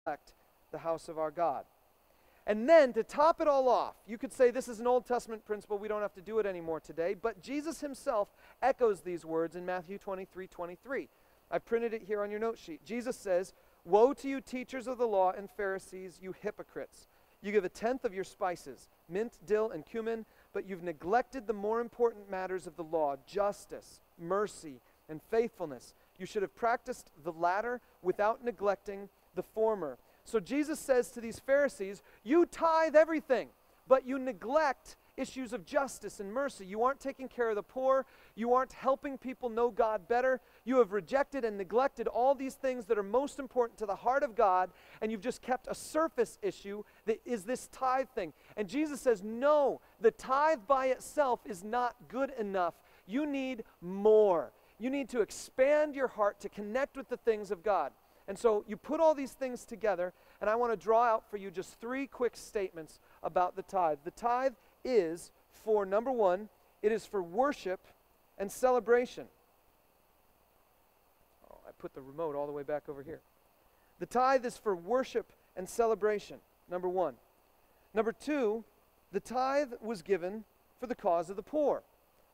neglect the house of our God. And then to top it all off, you could say this is an Old Testament principle. We don't have to do it anymore today. But Jesus himself echoes these words in Matthew 23:23. I printed it here on your note sheet. Jesus says, "Woe to you, teachers of the law and Pharisees, you hypocrites! You give a tenth of your spices, mint, dill, and cumin, but you've neglected the more important matters of the law, justice, mercy, and faithfulness. You should have practiced the latter without neglecting the former." So Jesus says to these Pharisees, you tithe everything, but you neglect issues of justice and mercy. You aren't taking care of the poor. You aren't helping people know God better. You have rejected and neglected all these things that are most important to the heart of God, and you've just kept a surface issue that is this tithe thing. And Jesus says, no, the tithe by itself is not good enough. You need more. You need to expand your heart to connect with the things of God. And so you put all these things together, and I want to draw out for you just 3 quick statements about the tithe. The tithe is for, number 1, it is for worship and celebration. Oh, I put the remote all the way back over here. The tithe is for worship and celebration, number 1. Number 2, the tithe was given for the cause of the poor.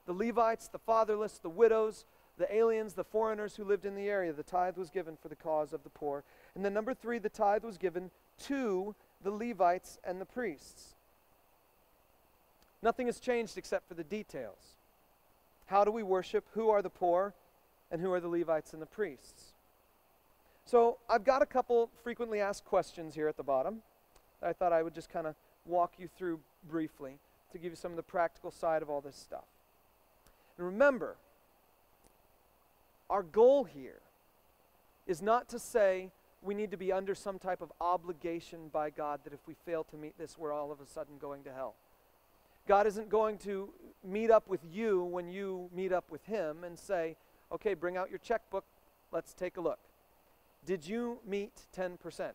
The Levites, the fatherless, the widows, the aliens, the foreigners who lived in the area, the tithe was given for the cause of the poor. And then number 3, the tithe was given to the Levites and the priests. Nothing has changed except for the details. How do we worship? Who are the poor? And who are the Levites and the priests? So I've got a couple frequently asked questions here at the bottom that I thought I would just kind of walk you through briefly to give you some of the practical side of all this stuff. And remember, our goal here is not to say we need to be under some type of obligation by God that if we fail to meet this, we're all of a sudden going to hell. God isn't going to meet up with you when you meet up with him and say, okay, bring out your checkbook, let's take a look. Did you meet 10%?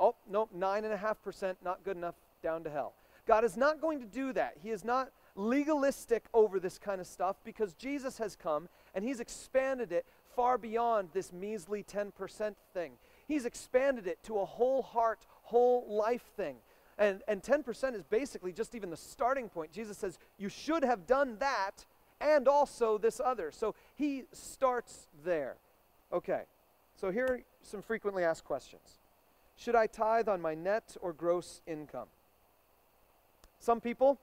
Oh, nope, 9.5%, not good enough, down to hell. God is not going to do that. He is not legalistic over this kind of stuff because Jesus has come and he's expanded it far beyond this measly 10% thing. He's expanded it to a whole heart, whole life thing. And 10% is basically just even the starting point. Jesus says, you should have done that and also this other. So he starts there. Okay, so here are some frequently asked questions. Should I tithe on my net or gross income? Some people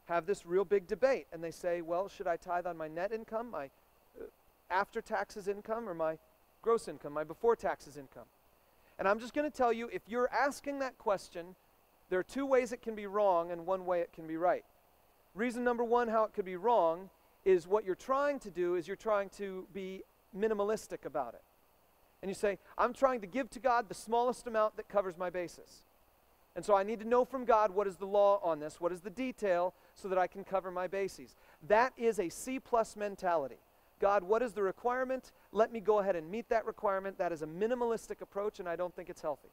have this real big debate, and they say, well, should I tithe on my net income, my after taxes income, or my gross income, my before taxes income? And I'm just going to tell you, if you're asking that question, there are 2 ways it can be wrong and 1 way it can be right. Reason number 1 how it could be wrong is what you're trying to do is you're trying to be minimalistic about it. And you say, I'm trying to give to God the smallest amount that covers my basis. And so I need to know from God what is the law on this, what is the detail, so that I can cover my bases. That is a C+ mentality. God, what is the requirement? Let me go ahead and meet that requirement. That is a minimalistic approach, and I don't think it's healthy.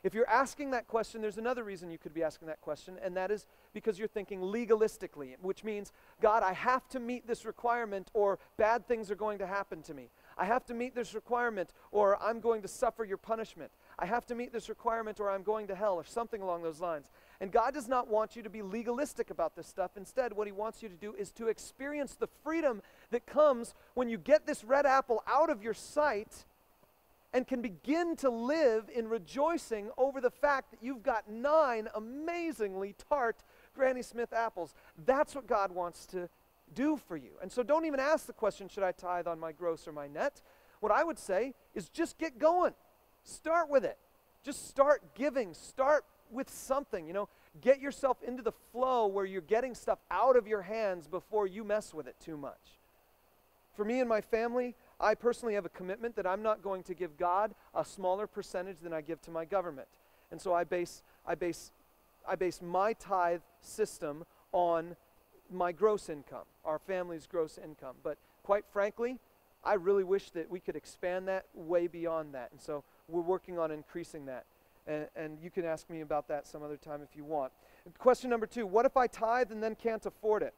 If you're asking that question, there's another reason you could be asking that question, and that is because you're thinking legalistically, which means, God, I have to meet this requirement or bad things are going to happen to me. I have to meet this requirement or I'm going to suffer your punishment. I have to meet this requirement or I'm going to hell, or something along those lines. And God does not want you to be legalistic about this stuff. Instead, what he wants you to do is to experience the freedom that comes when you get this red apple out of your sight and can begin to live in rejoicing over the fact that you've got 9 amazingly tart Granny Smith apples. That's what God wants to do for you. And so don't even ask the question, should I tithe on my gross or my net? What I would say is just get going. Start with it. Just start giving. Start with something, Get yourself into the flow where you're getting stuff out of your hands before you mess with it too much. For me and my family, I personally have a commitment that I'm not going to give God a smaller percentage than I give to my government. And so I base my tithe system on my gross income, our family's gross income. But quite frankly, I really wish that we could expand that way beyond that. And so we're working on increasing that. And you can ask me about that some other time if you want. Question number 2, what if I tithe and then can't afford it?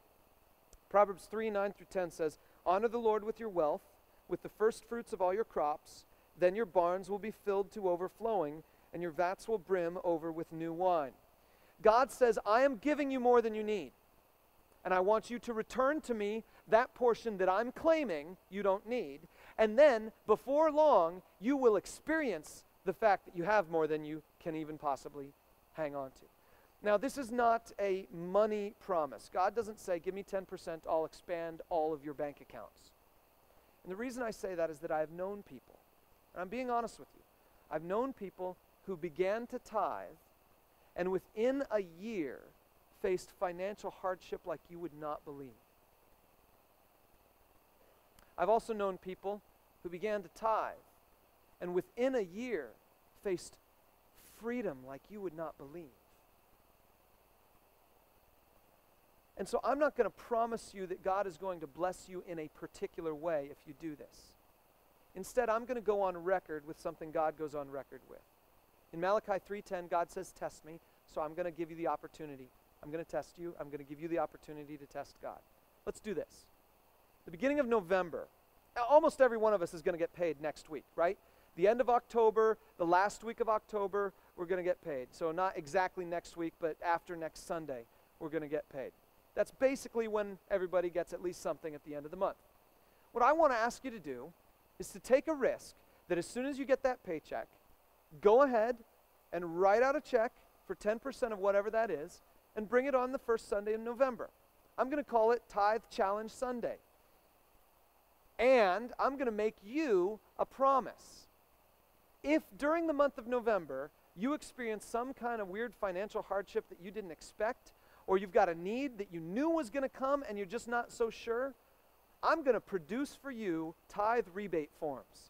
Proverbs 3:9-10 says, honor the Lord with your wealth, with the first fruits of all your crops, then your barns will be filled to overflowing, and your vats will brim over with new wine. God says, I am giving you more than you need, and I want you to return to me that portion that I'm claiming you don't need, and then, before long, you will experience the fact that you have more than you can even possibly hang on to. Now, this is not a money promise. God doesn't say, give me 10%, I'll expand all of your bank accounts. And the reason I say that is that I have known people, and I'm being honest with you, I've known people who began to tithe, and within a year faced financial hardship like you would not believe. I've also known people who began to tithe, and within a year faced freedom like you would not believe. And so I'm not going to promise you that God is going to bless you in a particular way if you do this. Instead, I'm going to go on record with something God goes on record with. In Malachi 3:10, God says, test me, so I'm going to give you the opportunity. I'm going to test you. I'm going to give you the opportunity to test God. Let's do this. The beginning of November, almost every one of us is going to get paid next week, right? The end of October, the last week of October, we're going to get paid. So not exactly next week, but after next Sunday, we're going to get paid. That's basically when everybody gets at least something at the end of the month. What I want to ask you to do is to take a risk that as soon as you get that paycheck, go ahead and write out a check for 10% of whatever that is and bring it on the first Sunday in November. I'm going to call it Tithe Challenge Sunday. And I'm going to make you a promise. If during the month of November you experience some kind of weird financial hardship that you didn't expect, or you've got a need that you knew was going to come and you're just not so sure, I'm going to produce for you tithe rebate forms.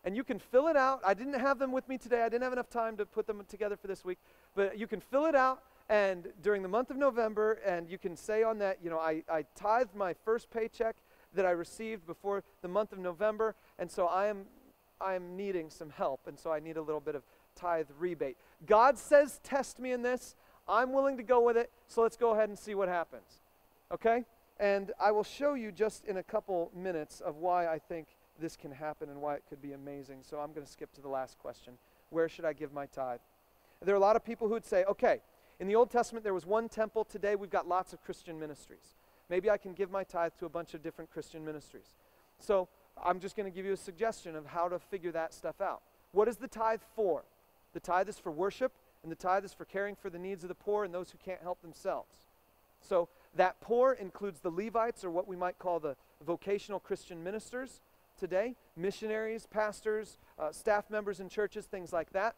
And you can fill it out. I didn't have them with me today. I didn't have enough time to put them together for this week. But you can fill it out and during the month of November, and you can say on that, I tithed my first paycheck that I received before the month of November, and so I am needing some help, and so I need a little bit of tithe rebate. God says, test me in this. I'm willing to go with it, so let's go ahead and see what happens. Okay? And I will show you just in a couple minutes of why I think this can happen and why it could be amazing. So I'm going to skip to the last question. Where should I give my tithe? There are a lot of people who would say, okay, in the Old Testament there was one temple. Today we've got lots of Christian ministries. Maybe I can give my tithe to a bunch of different Christian ministries. So I'm just going to give you a suggestion of how to figure that stuff out. What is the tithe for? The tithe is for worship, and the tithe is for caring for the needs of the poor and those who can't help themselves. So that poor includes the Levites, or what we might call the vocational Christian ministers today, missionaries, pastors, staff members in churches, things like that.